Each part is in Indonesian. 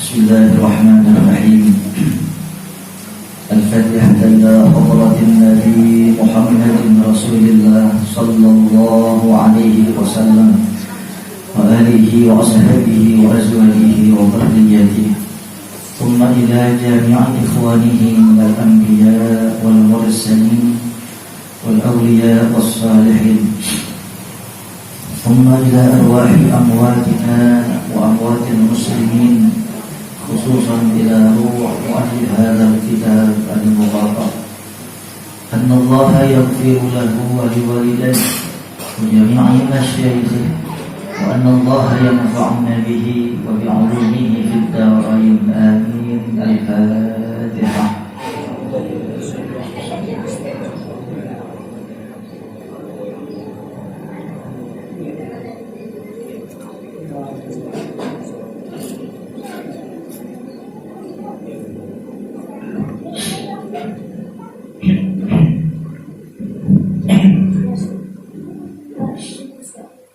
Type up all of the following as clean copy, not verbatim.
Bismillahirrahmanirrahim. Al-Fatihah ila hadratin Nabi Muhammadin Rasulillah sallallahu alaihi wasallam wa alihi wa ashabihi wa azwajihi wa dhurriyyatihi. Thumma ila jami'i ikhwanihi minal anbiya wal mursalin wal awliya was salihin. Thumma ila arwahi amwatina wa amwatil muslimin, khususan ila ruh wa ahli hadzal kitab al-mubarak. Anna Allah yaghfiru lahu wa liwalidayhi wa jami'i masyayikhihi, wa anna Allah yanfa'una bihi wa bi'ulumihi fid darain. Amin. Al-Fatihah.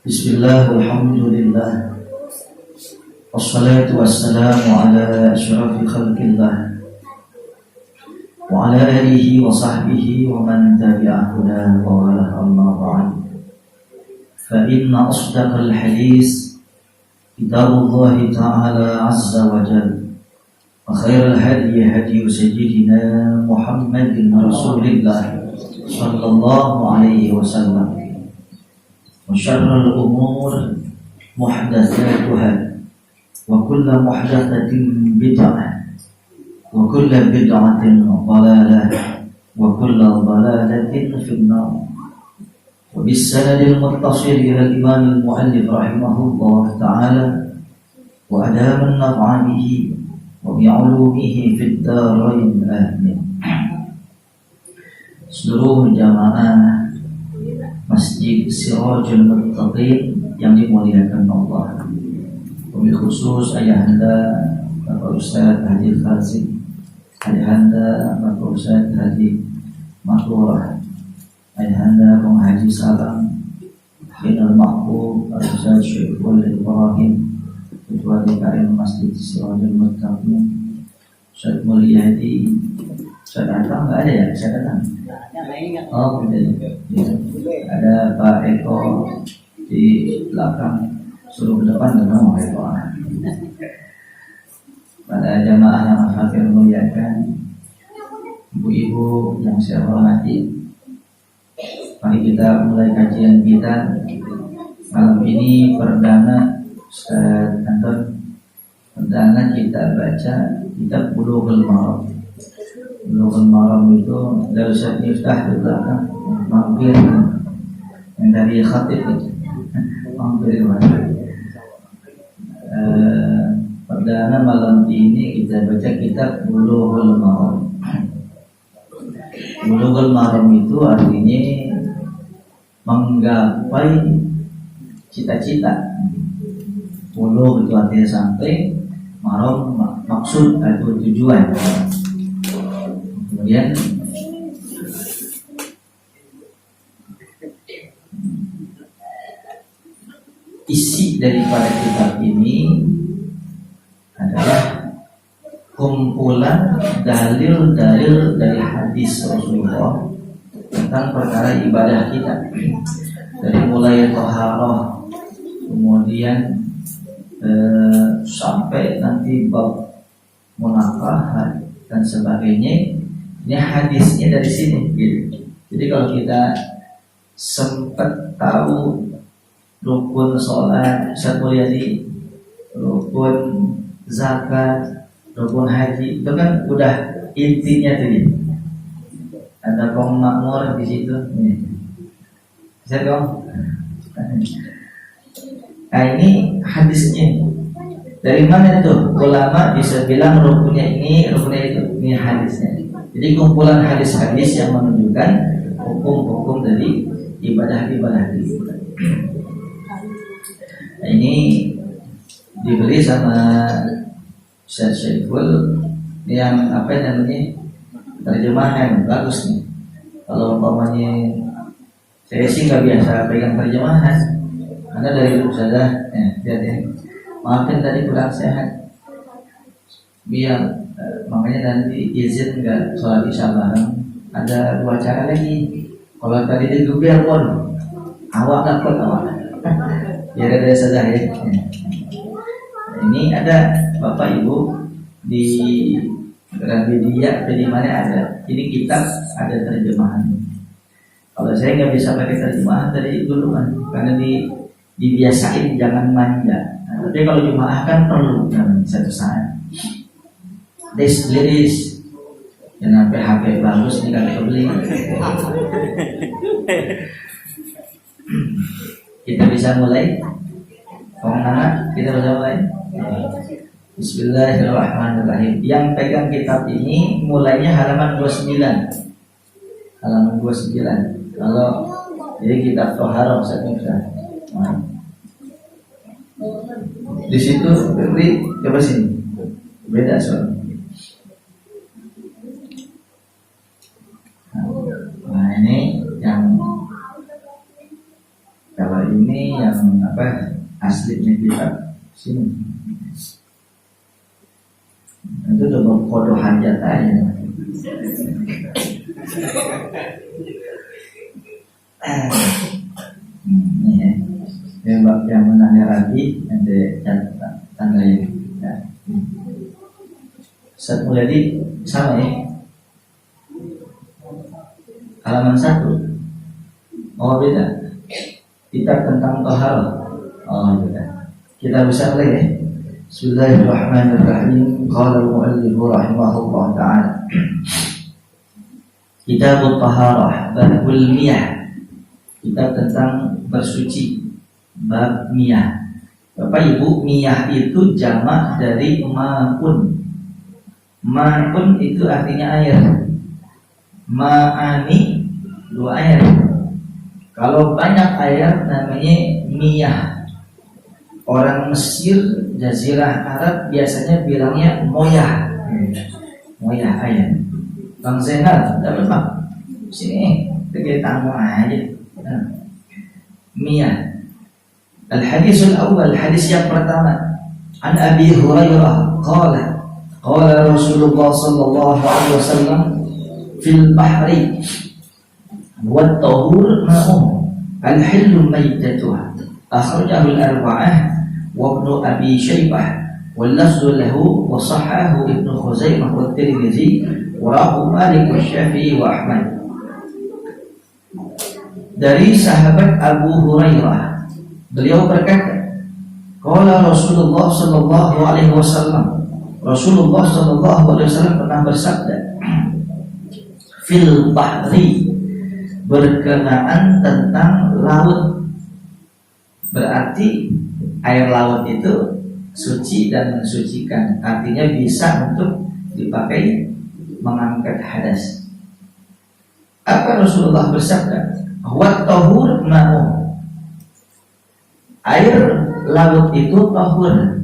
Bismillah, alhamdulillah, wassalatu wassalamu ala asyrafi khalqillah wa ala alihi wa sahbihi wa man tabi'ahu wa wala amma ba'd. Fa inna asdaqal hadis kitabullah ta'ala azza wa jalla, wa khairal hadi hadi sayyidina Muhammadin Rasulillah sallallahu alaihi wasallam, wa syarrul umur muhdatsatuha, wa kullu muhdatsatin bid'ah, wa kullu bid'atin dhalalah, wa kullu dhalalatin fin-nar. Wa bis-sanadil muttasil ila al-imam al-muallif rahimahullah ta'ala, wa adaman naf'a bihi wa bi'ulumihi fid-darain. Amin. Seluruh jamaah Masjid Sirajul Muttaqin yang dimuliakan Allah, wabil khusus ayahanda Bapak Ustaz Haji Fazil, ayahanda Bapak Ustaz Haji Mahdurah, ayahanda Bung Haji Salam bin Al-Mahbub Ustaz Syekul Ibrahim, Ketua DKM Masjid Sirajul Muttaqin, Ustaz Mulyadi. Ustaz datang nggak ada ya? Ustaz datang? Oh, tidak. Ya. Ada Pak Eko di belakang, suruh ke depan dan mau Eko. Pada jamaah yang hadir muliakan, ibu-ibu yang saya hormati, mari kita mulai kajian kita malam ini. Perdana Ustaz Anton, perdana kita baca kitab Bulughul Maram. Bulughul Maram itu dari Ustaz Miftah di belakang, mampir yang dari khatib itu, mampir mana. Perdana malam ini kita baca kitab Bulughul Maram. Bulughul Maram itu artinya menggapai cita-cita. Bulugh itu artinya sampai, maram maksud atau tujuan. Kemudian isi daripada kitab ini adalah kumpulan dalil-dalil dari hadis Rasulullah tentang perkara ibadah kita, dari mulai thaharah, kemudian sampai nanti bab munakahah dan sebagainya. Ini hadisnya dari sini gitu. Jadi kalau kita sempat tahu rukun sholat, Ustaz Mulyadi, rukun zakat, rukun haji, itu kan udah intinya tadi. Ada kong makmur di situ. Bisa dong? Nah ini hadisnya. Dari mana itu? Ulama bisa bilang rukunnya ini, rukunnya itu. Ini hadisnya. Jadi kumpulan hadis-hadis yang menunjukkan hukum-hukum dari ibadah-ibadah itu. Nah, ini dibeli sama Ustaz Syaiful yang apa namanya, terjemahan bagus nih. Kalau umpamanya saya sih nggak biasa pegang terjemahan, karena dari dulu saja lihat ya, maafin tadi kurang sehat. biar makanya nanti izin nggak sholat isya bareng. Ada 2 cara lagi. Kalau tadi itu biar pun awak dapat awak. Ya ada saja ya. Ini ada Bapak Ibu di Gramedia atau di mana ada. Ini kitab ada terjemahan. Kalau saya nggak bisa pakai terjemahan dari dulu kan, karena dibiasain jangan manja. Nah, tapi kalau jemaah kan perlu kan satu saat. This kenapa HP bagus ini kan beli. Kita bisa mulai. Anak kita bisa mulai. Bismillahirrahmanirrahim. Yang pegang kitab ini mulainya halaman 29. Halaman 29. Kalau jadi kitab Toharoh Ustaz. Di situ beri coba sini. Beda soal. Nah ini yang kalau ini yang apa aslinya kitab sini. Itu udah berkodoh hajat aja. Ini ya bab yang menanya rapi ada catatan tanda ini. Ustaz Mulyadi sama ya. Halaman 1. Oh beda. Kitab tentang Toharoh. Oh beda. Kita bisa mulai ya. Bismillahirrahmanirrahim. Qala al-mu'allif rahimahullah ta'ala. Kitab Toharoh Babul Miyah. Kitab tentang bersuci. Bab miyah. Bapak Ibu, miyah itu jamak dari ma'un. Ma'un itu artinya air. Ma'ani 2 air. Kalau banyak air namanya miyah. Orang Mesir, Jazirah Arab biasanya bilangnya moyah. Moyah air. Bang Zainal, dapat Bang? Sini, kita tamu aja. Miyah. Al-hadisul awal, hadis yang pertama. An Abi Hurairah qala Rasulullah sallallahu alaihi wasallam fil bahri wa tahur ma'um al-hillu maitatuha akhrajahu al-arba'ah wa ibnu Abi Syaibah wal lafzu lahu wa sahhahu Ibnu Khuzaimah wa Tirmidzi wa rawahu Malik wa Syafi'i wa Ahmad. Dari sahabat Abu Hurairah, beliau berkata, qala Rasulullah sallallahu alaihi wasallam. Rasulullah sallallahu alaihi wasallam pernah bersabda, fil bahri, berkenaan tentang laut. Berarti air laut itu suci dan mensucikan. Artinya bisa untuk dipakai mengangkat hadas. Apa Rasulullah bersabda? Wa tahur ma'u. Air laut itu tahur.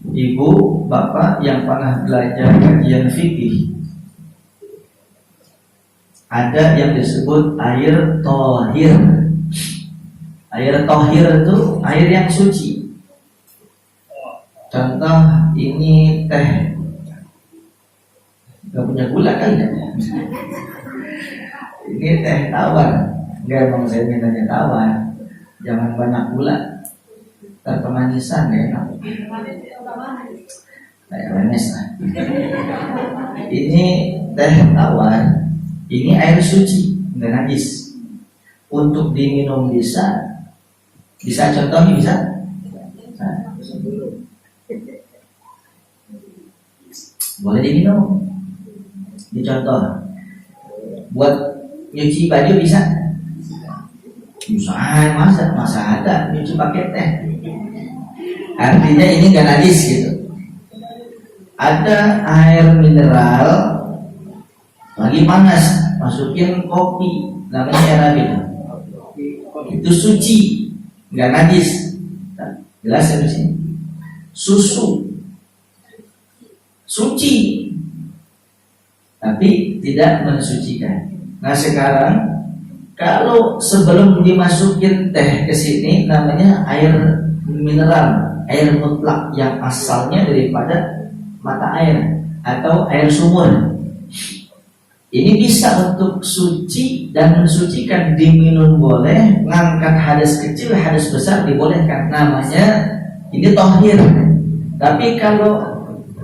Ibu, bapak yang pernah belajar kajian fikih, ada yang disebut air tohir. Air tohir itu air yang suci. Contoh ini teh, gak punya gula kan ya? Ini teh tawar. Enggak, emang saya mintanya tawar. Jangan banyak gula, terkemanisan ya enak. Kayak remes lah. Ini teh tawar. Ini air suci, nggak najis. Untuk diminum bisa contohnya bisa. Boleh diminum. Dicontoh. Buat nyuci baju bisa. Bisa, masa ada nyuci pakai teh. Artinya ini nggak najis gitu. Ada air mineral lagi panas, masukin kopi, namanya air Arabica. Itu suci, nggak najis. Jelas ya di sini. Susu suci, tapi tidak mensucikan. Nah sekarang kalau sebelum dimasukin teh ke sini namanya air mineral, air mutlak yang asalnya daripada mata air atau air sumur. Ini bisa untuk suci dan mensucikan, diminum boleh, ngangkat hadas kecil, hadas besar dibolehkan. Namanya ini tohir. Tapi kalau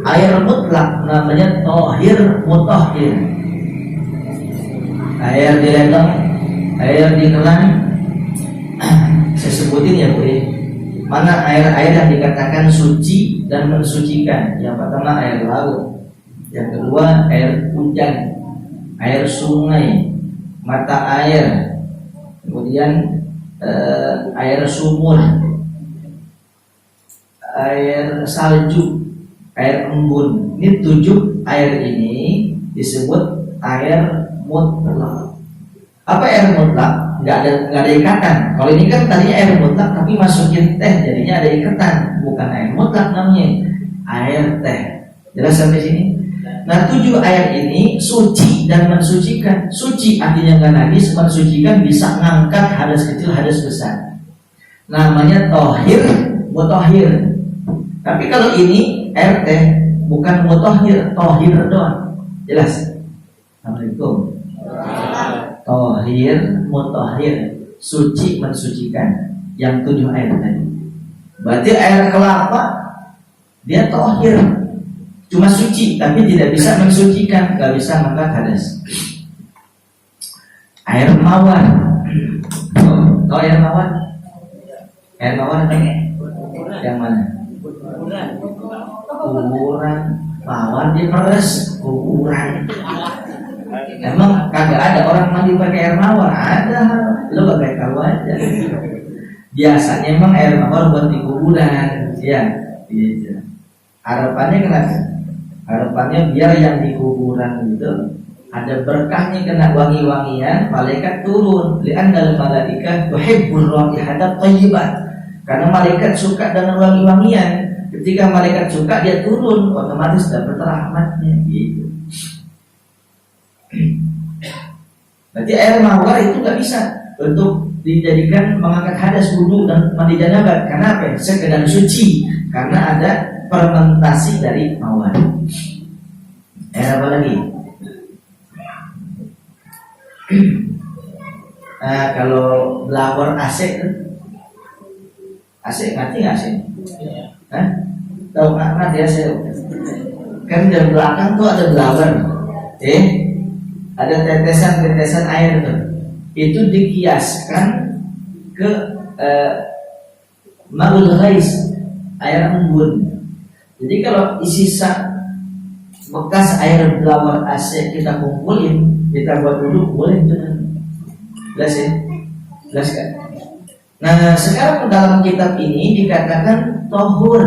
air mutlak namanya tohir mutahhir. Air di ledeng, air di keran, saya sebutin ya Bu. Mana air-air yang dikatakan suci dan mensucikan? Yang pertama air laut, yang kedua air hujan, air sungai, mata air, kemudian air sumur, air salju, air embun. Ini 7 air ini disebut air mutlak. Apa air mutlak? Nggak ada ikatan. Kalau ini kan tadinya air mutlak tapi masukin teh, jadinya ada ikatan. Bukan air mutlak namanya, air teh. Jelas sampai sini? Nah 7 air ini suci dan mensucikan. Suci artinya nggak najis, mensucikan bisa ngangkat hadas kecil, hadas besar. Namanya tohir, mutahhir. Tapi kalau ini air teh bukan mutahhir, tohir doang. Jelas? Assalamualaikum. Tohir, mutahhir, suci mensucikan. Yang 7 air tadi. Berarti air kelapa dia tohir, cuma suci, tapi tidak bisa mensucikan, nggak bisa mengangkat hadas. Air mawar, tahu air mawar? Air mawar kan? Yang mana? Kuburan, mawar diperes, kuburan. Emang kagak ada orang mandi pakai air mawar? Ada, lo kagak tahu aja. Biasanya emang air mawar buat di kuburan, ya. Gitu. Harapannya kenapa? Harapannya biar yang di kuburan itu ada berkahnya, kena wangi-wangian, malaikat turun. Li'annal malaikah tuhibbur raihatat thayyibat. Karena malaikat suka dengan wangi-wangian. Ketika malaikat suka, dia turun, otomatis dapat rahmatnya. Gitu. Berarti air mawar itu nggak bisa untuk dijadikan mengangkat hadas, wudu dan mandi janabah. Karena apa? Sekedar suci. Karena ada fermentasi dari mawar. Apa lagi? Nah, kalau blower AC ngerti nggak sih? Tahu nggak ya saya? Kan di belakang tuh ada blower, ada tetesan-tetesan air tuh. Itu dikiaskan ke ma'ul ghais, air embun. Jadi kalau sisa bekas air blower AC kita kumpulin, kita buat dulu boleh tuh. Jelas ya? Jelas kan? Nah sekarang dalam kitab ini dikatakan tohur,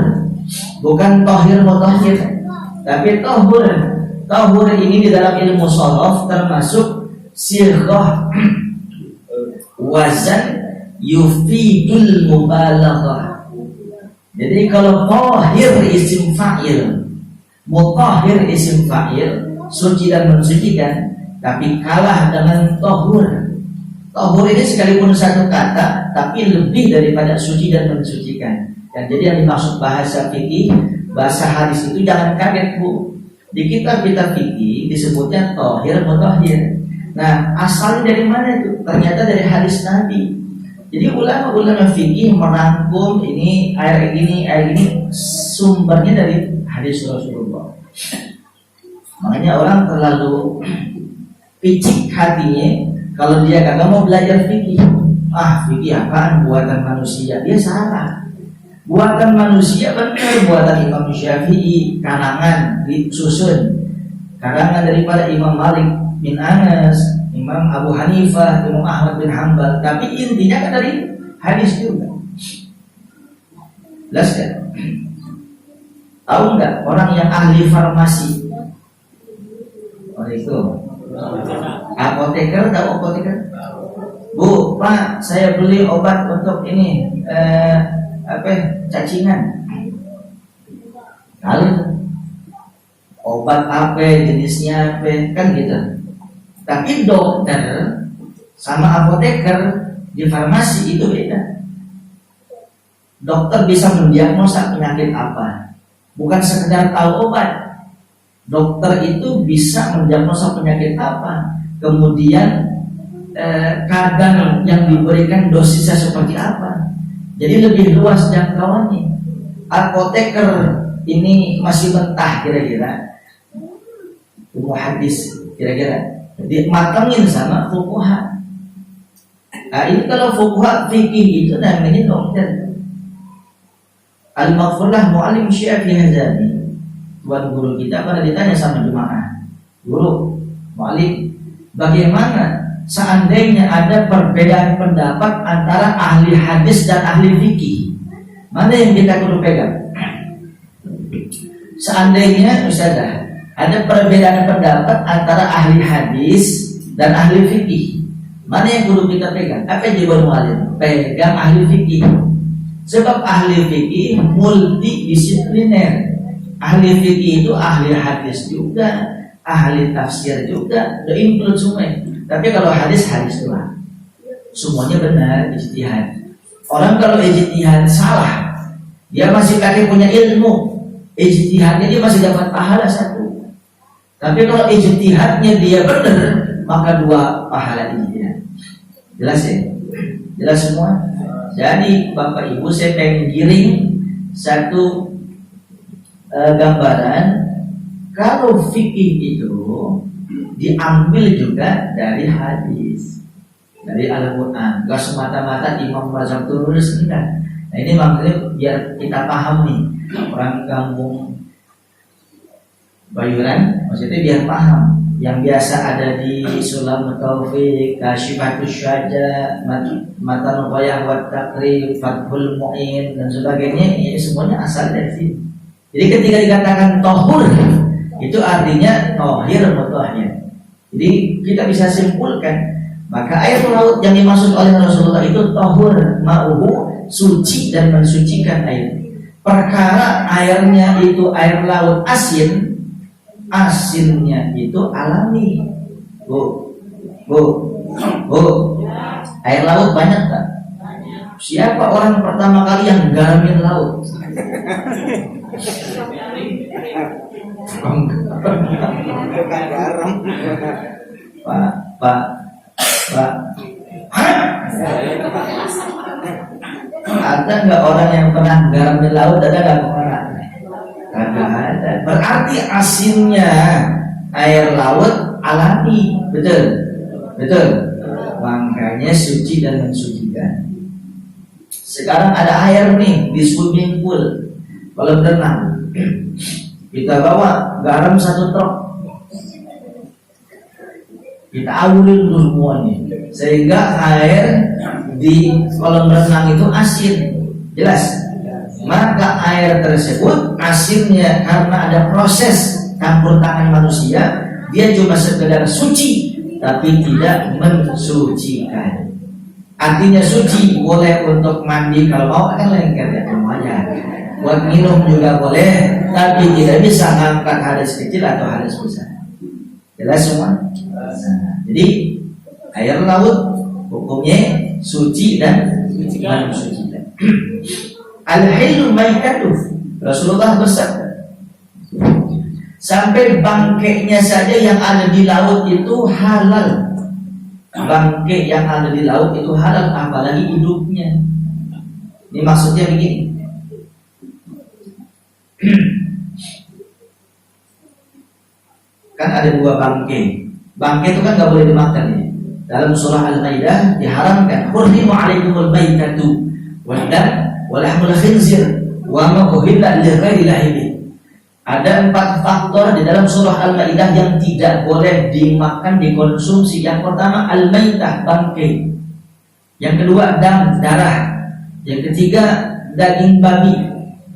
bukan tohir mutahhir, tapi tohur. Tohur ini di dalam ilmu shorof termasuk sirghah wazan yufidul mubalaghah. Jadi kalau tohir isim fa'il, mutahhir isim fa'il, suci dan mensucikan, tapi kalah dengan tohur. Tohur ini sekalipun satu kata, tapi lebih daripada suci dan mensucikan. Dan jadi yang dimaksud bahasa fikih, bahasa hadis itu jangan kaget Bu. Di kitab-kitab fikih disebutnya tohir, mutahhir. Nah asalnya dari mana itu? Ternyata dari hadis Nabi. Jadi ulama-ulama fikih merangkum ini air ini sumbernya dari hadis Rasulullah. Makanya orang terlalu picik hatinya kalau dia kagak mau belajar fikih. Fikih apaan? Buatan manusia. Dia salah. Buatan manusia benar, buatan Imam Syafi'i, karangan disusun, karangan daripada Imam Malik bin Anas, Imam Abu Hanifah, Imam Ahmad bin Hanbal. Tapi intinya kan dari hadis juga. Jelas kan? Tahu nggak orang yang ahli farmasi? Itu apoteker, tahu apoteker? Bu, Pak, saya beli obat untuk ini cacingan. Lalu obat apa, jenisnya apa, kan gitu. Tapi dokter sama apoteker di farmasi itu beda. Dokter bisa mendiagnosa penyakit apa, bukan sekedar tahu obat. Dokter itu bisa mendiagnosa penyakit apa, kemudian kadar yang diberikan dosisnya seperti apa. Jadi lebih luas jangkauannya. Apoteker ini masih mentah kira-kira, hadis kira-kira, jadi matangin sama fuqaha. Nah, ini kalau fuqaha fikih itu namanya dokter. Al-Maghfurlah Mu'alim Syafi'i Hazami, tuan guru kita pernah ditanya sama jemaah, guru, mu'alim, bagaimana seandainya ada perbedaan pendapat antara ahli hadis dan ahli fikih, mana yang kita kudu pegang? Seandainya Ustazah, ada perbedaan pendapat antara ahli hadis dan ahli fikih, mana yang kudu kita pegang? Apa jawaban mu'alim? Pegang ahli fikih. Sebab ahli fikih multidisipliner. Ahli fikih itu ahli hadis juga, ahli tafsir juga, udah include semua. Tapi kalau hadis doang, semuanya benar, ijtihad. Orang kalau ijtihad salah, dia masih kaki punya ilmu, ijtihadnya dia masih dapat pahala 1. Tapi kalau ijtihadnya dia benar, maka 2 pahala ijtihad. Jelas ya? Jelas semua? Jadi Bapak Ibu, saya pengen giring satu gambaran kalau fikih itu diambil juga dari hadis, dari Al-Quran, gak semata-mata imam mazhab tulis, enggak. Nah ini maksudnya biar kita paham nih, orang kampung Bayuran, maksudnya biar paham. Yang biasa ada di Sulam Taufik, Kasyifatus Syaja, Matan Qayah wa Taqrib, Fathul Mu'in dan sebagainya, ini semuanya asal dari sini. Jadi ketika dikatakan tohur, itu artinya tohir mutahhir. Jadi kita bisa simpulkan, maka air laut yang dimaksud oleh Rasulullah itu tohur, ma'uhu, suci dan mensucikan air. Perkara airnya itu air laut asin, asinnya itu alami. Air laut banyak tak? Siapa orang pertama kali yang garamin laut? Bukan garam. Pak. Ada nggak orang yang pernah garamin laut? Ada nggak orang? Kagak ada. Berarti asinnya air laut alami, betul. Makanya suci dan mensucikan. Sekarang ada air nih di swimming pool, kolam renang. Kita bawa garam 1 truk, kita aulin dulu semuanya, sehingga air di kolam renang itu asin, jelas. Maka air tersebut asinnya karena ada proses campur tangan manusia, dia cuma sekedar suci, tapi tidak mensucikan. Artinya suci boleh untuk mandi kalau mau, kan lengket ya semuanya. Buat minum juga boleh, tapi tidak bisa mengangkat hadas kecil atau hadas besar. Jelas semua? Nah, jadi air laut hukumnya suci dan mensucikan. Al-hilu maitatu, Rasulullah bersabda, sampai bangkainya saja yang ada di laut itu halal. Bangkai yang ada di laut itu halal, apalagi hidupnya. Ini maksudnya begini. Kan ada 2 bangkai. Bangkai itu kan nggak boleh dimakan ya. Dalam surah Al-Maidah diharamkan, hurrimu alaikumul maitatu wad dam wa lahmul khinzir wa ma uhilla li ghairillahi bih. Ada 4 faktor di dalam surah Al-Maidah yang tidak boleh dimakan, dikonsumsi. Yang pertama al-maitah, bangkai. Yang kedua dam, darah. Yang ketiga daging babi.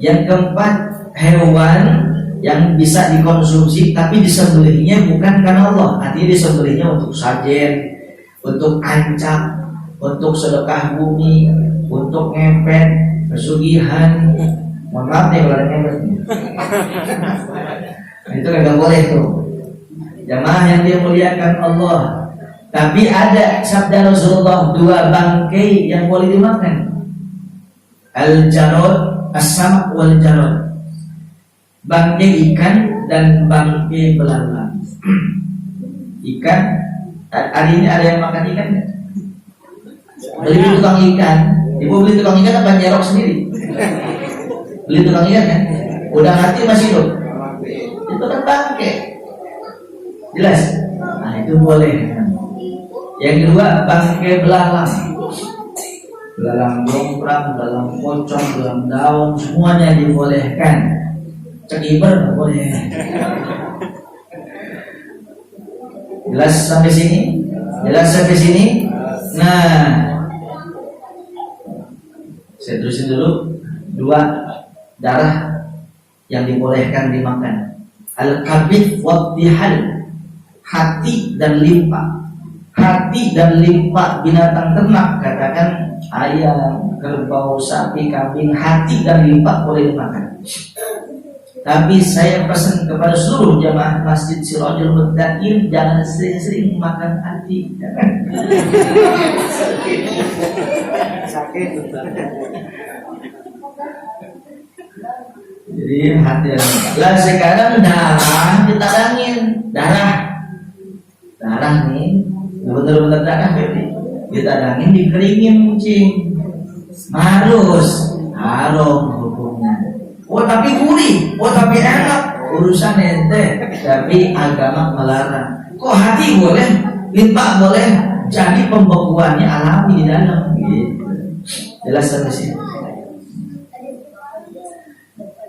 Yang keempat hewan yang bisa dikonsumsi tapi disembelihnya bukan karena Allah. Artinya disembelihnya untuk sajen, untuk ancak, untuk sedekah bumi, untuk ngepet, pesugihan. Mohon maaf nih kalau ada ngepet. Itu nggak boleh tuh. Jamaah yang dimuliakan Allah. Tapi ada sabda Rasulullah 2 bangkai yang boleh dimakan. Al-jarod, as-samak wal jarod. Bangkai ikan dan bangkai belalang. Ikan, hari ini ada yang makan ikan nggak? Beli tukang ikan, ibu beli tukang ikan apa nyerok sendiri? Beli tukang ikan kan? Udah mati masih hidup. Itu kan bangkai. Jelas? Nah itu boleh. Yang kedua bangkai belalang. Belalang jonggrang, belalang pocong, belalang daun, semuanya dibolehkan. Cekiper boleh. Jelas sampai sini? Jelas sampai sini? Nah, saya terusin dulu. Dua darah yang dibolehkan dimakan. Al-kabid wa tihal, hati dan limpa. Hati dan limpa binatang ternak, katakan ayam, kerbau, sapi, kambing, hati dan limpa boleh dimakan. Tapi saya pesan kepada seluruh jamaah Masjid Sirajul Muttaqin, jangan sering-sering makan hati. Sakit. Jadi hati dan limpa. Lah sekarang darah ditadangin, darah nih, bener-bener darah ditadangin, dikeringin, cing, harus haram hukumnya. Oh tapi gurih, oh tapi enak, urusan ente. Tapi agama melarang. Kok hati boleh, limpa boleh, jadi pembekuannya alami di dalam. Gitu. Jelas sampai sini.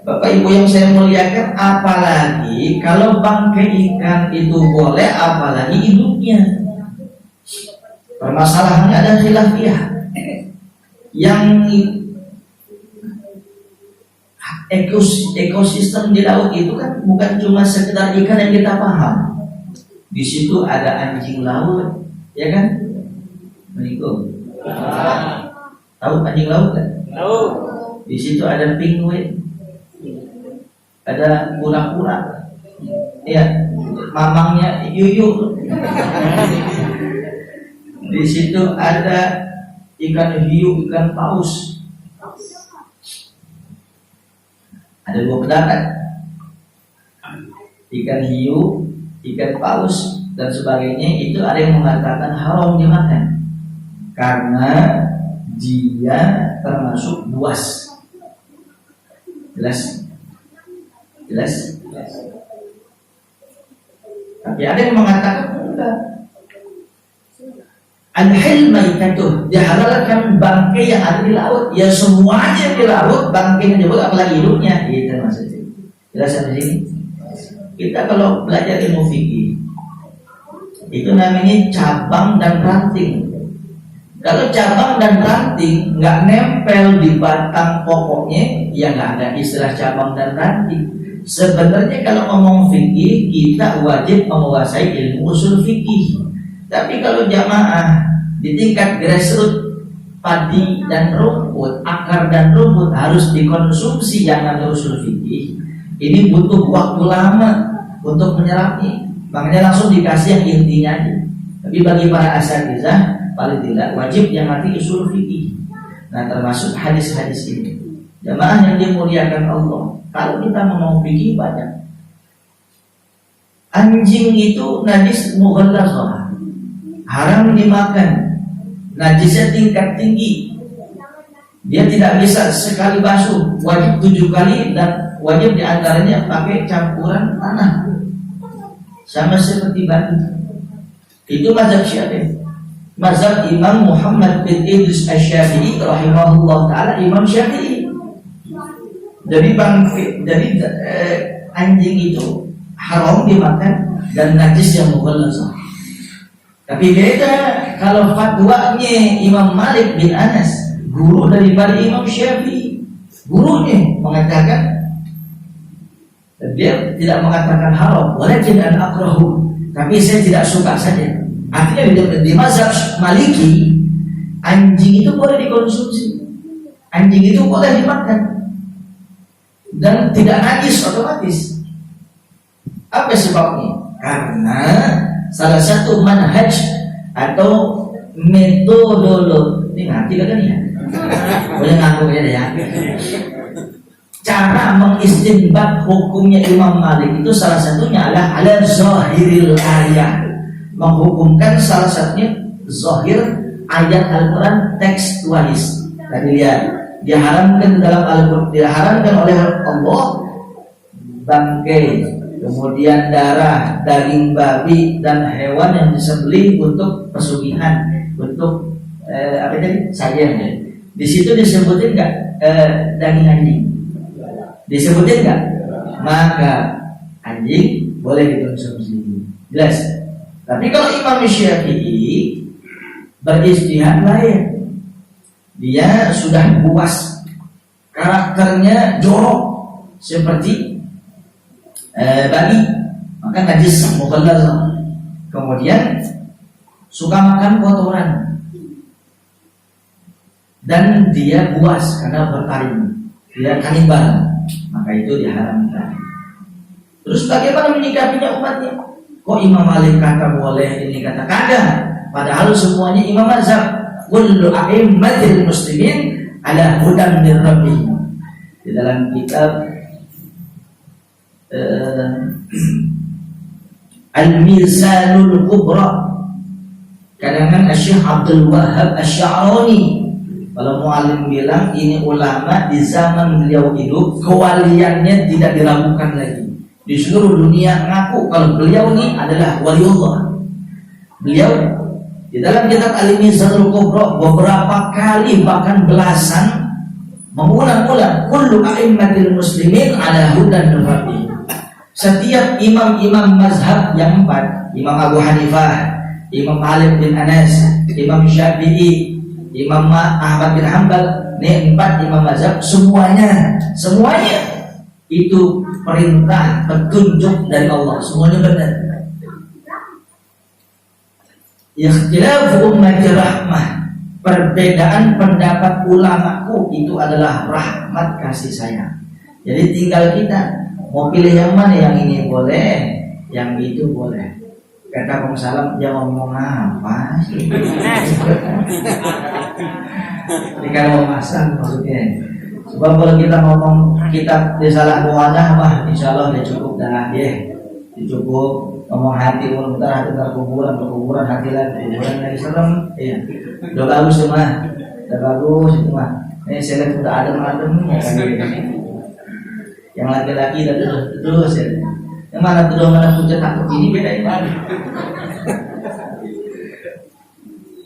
Bapak Ibu yang saya muliakan, apalagi kalau bangkai ikan itu boleh, apalagi hidupnya. Permasalahannya ada khilafiyah. Yang ekosistem di laut itu kan bukan cuma sekedar ikan yang kita paham. Di situ ada anjing laut, ya kan? Assalamualaikum. Tahu anjing laut kan? Tahu. Di situ ada penguin, ada kura-kura, ya, mamangnya yuyu. Di situ ada ikan hiu, ikan paus. Ada dua pendapat, ikan hiu, ikan paus dan sebagainya. Itu ada yang mengatakan haram dimakan karena dia termasuk buas. Jelas? Jelas? Tapi ada yang mengatakan enggak. Al-hil maitatuh, dihalalkan bangkai yang ada di laut. Ya semuanya di laut, bangkainya disebut, apalagi hidupnya. Itu maksudnya. Jelas sampai sini? Kita kalau belajar ilmu fikih, itu namanya cabang dan ranting. Kalau cabang dan ranting nggak nempel di batang pokoknya, ya nggak ada istilah cabang dan ranting. Sebenarnya kalau ngomong fikih, kita wajib menguasai ilmu usul fikih. Tapi kalau jamaah di tingkat grassroots, padi dan rumput, akar dan rumput harus dikonsumsi yang namanya usul fikih. Ini butuh waktu lama untuk menyerapnya. Makanya langsung dikasih yang intinya aja. Tapi bagi para asatizah, paling tidak wajib yang ngerti usul fikih. Nah, termasuk hadis-hadis ini. Jamaah yang dimuliakan Allah, kalau kita ngomong fikih banyak. Anjing itu najis mughallazah, haram dimakan, najisnya tingkat tinggi. Dia tidak bisa sekali basuh, wajib 7 kali, dan wajib diantaranya pakai campuran tanah, sama seperti batu. Itu mazhab Syafi'i. Mazhab Imam Muhammad bin Idris Asy-Syafi'i rahimahullah taala, Imam Syafi'i. Jadi anjing itu haram dimakan dan najis yang mughallazah. Tapi beda kalau fatwanya Imam Malik bin Anas, guru daripada Imam Syafi'i. Gurunya mengatakan, dia tidak mengatakan haram, walakin akrahu, tapi saya tidak suka saja. Artinya di mazhab Maliki, anjing itu boleh dikonsumsi, anjing itu boleh dimakan dan tidak najis otomatis. Apa sebabnya? Karena salah satu manhaj atau metodologi, ini ngerti kan ya? Boleh ngaku ya. Cara mengistinbat hukumnya Imam Malik itu salah satunya adalah ala zahiril ayat, menghukumkan salah satunya zahir ayat Al-Quran tekstualis. Tadi lihat diharamkan dalam Al-Quran, diharamkan oleh Allah bangkai, kemudian darah, daging babi dan hewan yang disembelih untuk pesugihan, untuk apa tadi sajian. Di situ disebutin nggak daging anjing? Disebutin nggak? Maka anjing boleh dikonsumsi, jelas. Tapi kalau Imam Syafi'i beristihad lain, dia sudah puas, karakternya jorok seperti babi, maka najis mughallazah. Kemudian suka makan kotoran dan dia puas karena bertaring, dia kanibal, maka itu diharamkan. Terus bagaimana menyikapinya umatnya? Kok Imam Malik kata boleh, ini kata kagak? Padahal semuanya imam mazhab. Kullu a'immatil muslimin ala hudan min rabbihim. Di dalam kitab Al-Mizanul Kubra karangan Syekh Abdul Wahhab Asy-Sya'rani. Kalau mu'alim bilang ini ulama di zaman beliau hidup, kewaliannya tidak diragukan lagi. Di seluruh dunia ngaku kalau beliau ini adalah waliullah. Beliau di dalam kitab Al-Mizanul Kubra beberapa kali bahkan belasan mengulang-ulang kullu a'immatil muslimin ala hudan min rabbihim. Setiap imam-imam mazhab yang empat, Imam Abu Hanifah, Imam Malik bin Anas, Imam Syafi'i, Imam Ahmad bin Hanbal, ini empat imam mazhab, semuanya itu perintah petunjuk dari Allah, semuanya benar. Ikhtilafu ummati rahmah, perbedaan pendapat ulamaku itu adalah rahmat kasih sayang. Jadi tinggal kita mau pilih yang mana, yang ini boleh, yang itu boleh. Kata Bang Salam, dia ngomong apa sih? Ini kalau mau masak maksudnya. Sebab kalau kita ngomong kitab risalah muwadah mah insya Allah dia cukup dah ya. Cukup ngomong hati, mudah hati kuburan hati lagi, kuburan lagi serem. Iya. Udah bagus semua, udah bagus itu mah. Ini saya udah adem-adem ya. Yang laki-laki dan terus ya. Yang mana tuh mana punya takut ini beda ini.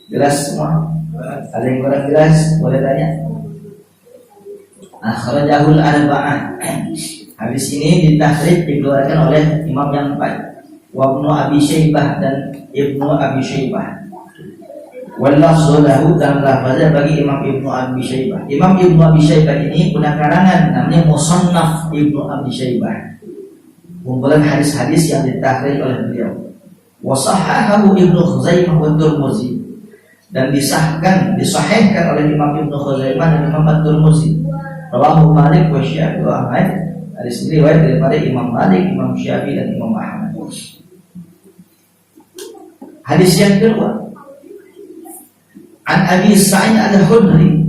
Jelas semua? Ada yang kurang jelas? Boleh tanya. Akhrajahul arba'ah. Hadis ini ditakhrij dikeluarkan oleh imam yang empat, Ibnu Abi Syaibah dan Ibnu Abi Syaibah. Wallahu lahu dan lafaznya bagi Imam Ibnu Abi Syaibah. Imam Ibnu Abi Syaibah ini punya karangan namanya Musannaf Ibnu Abi Syaibah, kumpulan hadis-hadis yang ditakhrij oleh beliau. Wa sahahahu Ibnu Khuzaimah wa Tirmidzi, dan disahihkan oleh Imam Ibnu Khuzaimah dan Imam At-Tirmidzi. Rawahu Malik wa Syafi'i wa Ahmad. Hadis ini riwayat daripada Imam Malik, Imam Syafi'i dan Imam Ahmad. Hadis yang kedua, An Abi Sa'id Al-Khudri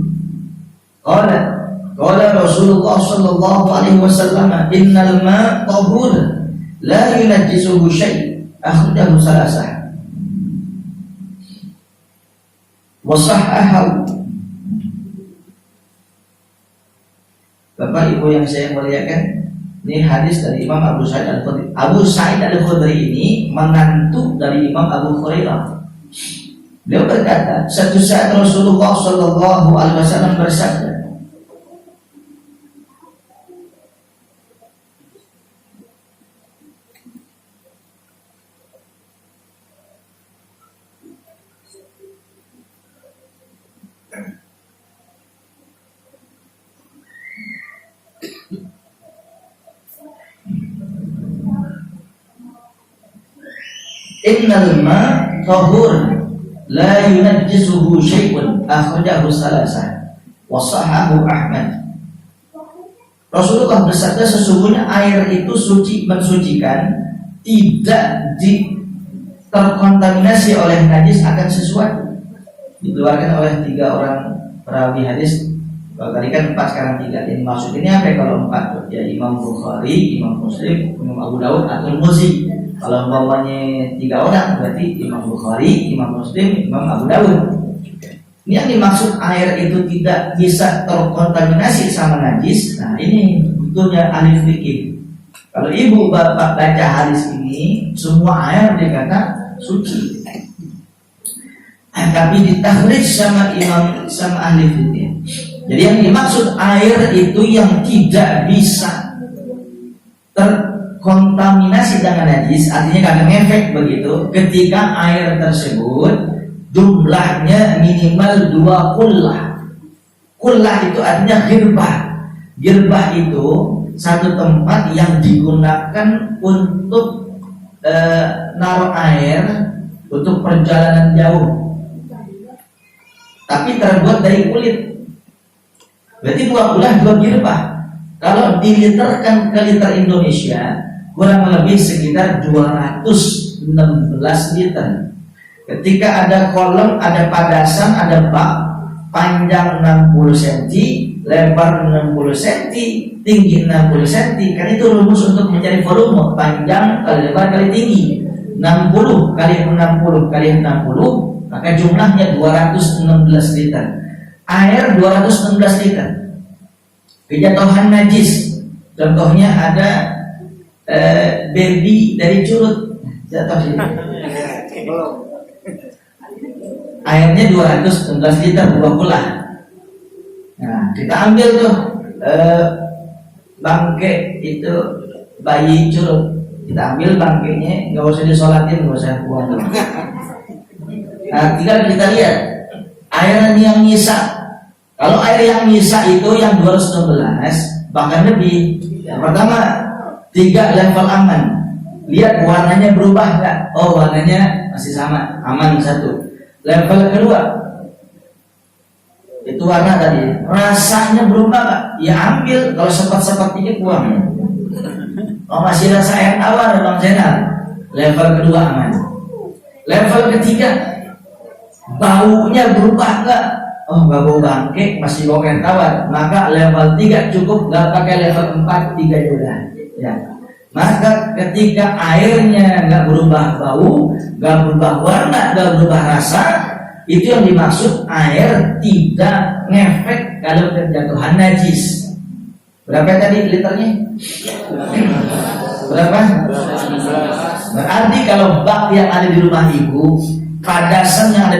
qala Rasulullah sallallahu alaihi wasallam innal ma'a tahur la yunajjisuhu syai', akhrajahu salasah wa sahhahu. Bapak Ibu yang saya muliakan, ini hadis dari Imam Abu Sa'id Al-Khudri. Abu Sa'id Al-Khudri ini menantu dari Imam Abu Hurairah. Beliau berkata, suatu saat Rasulullah sallallahu alaihi wasallam bersabda, innal ma' tahur la yunajjisuhu syai'un, akhrajahu salasah wa sahahu Ahmad. Rasulullah bersabda, sesungguhnya air itu suci, mensucikan, tidak terkontaminasi oleh najis akan sesuatu. Dikeluarkan oleh 3 orang perawi hadis. Kalau tadi kan 4, sekarang 3. Ini maksud ini apa kalau 4? Ya Imam Bukhari, Imam Muslim, Imam Abu Dawud, atau Muzi. Kalau umpamanya 3 orang berarti Imam Bukhari, Imam Muslim, Imam Abu Dawud. Ini yang dimaksud air itu tidak bisa terkontaminasi sama najis. Nah ini betulnya ahli fikih. Kalau ibu bapak baca hadis ini, semua air dikata suci. Tapi ditakhrij sama imam sama ahli fikih. Jadi yang dimaksud air itu yang tidak bisa terkontaminasi dengan najis, artinya kagak ngefek begitu. Ketika air tersebut jumlahnya minimal 2 kullah. Kullah itu artinya girbah. Girbah itu satu tempat yang digunakan untuk naruh air untuk perjalanan jauh, tapi terbuat dari kulit. Berarti 2 kullah 2 girbah. Kalau diliterkan ke liter Indonesia, kurang lebih sekitar 216 liter. Ketika ada kolom, ada padasan, ada bak, panjang 60 cm, lebar 60 cm, tinggi 60 cm. Kan itu rumus untuk mencari volume. Panjang kali lebar kali tinggi, 60 kali 60 kali 60, maka jumlahnya 216 liter. Air 216 liter. Kejatuhan najis, contohnya ada baby dari curut jatuh sini. Airnya 216 liter, 2 kullah. Nah, kita ambil tuh bangke itu bayi curut, kita ambil bangkainya, nggak usah disolatin, nggak usah buang. Nah, tinggal kita lihat air yang nyisa. Kalau air yang nyisa itu yang 216, bahkan lebih. Yang pertama, 3 level aman. Lihat warnanya berubah nggak? Oh, warnanya masih sama, aman 1. Level kedua, itu warna tadi, rasanya berubah nggak? Ya ambil, kalau sepet-sepet dikit buang. Oh, masih rasa air tawar, Bang Zainal. Level kedua aman. Level ketiga, baunya berubah nggak? Oh, nggak bau bangke, masih bau air tawar. Maka level 3 cukup, nggak pakai level 4, 3 juga. Ya. Maka ketika airnya nggak berubah bau, nggak berubah warna, nggak berubah rasa, itu yang dimaksud air tidak ngefek kalau terjatuhan najis. Berapa tadi liternya? Berapa? Berarti kalau bak yang ada di rumah ibu, padasan yang ada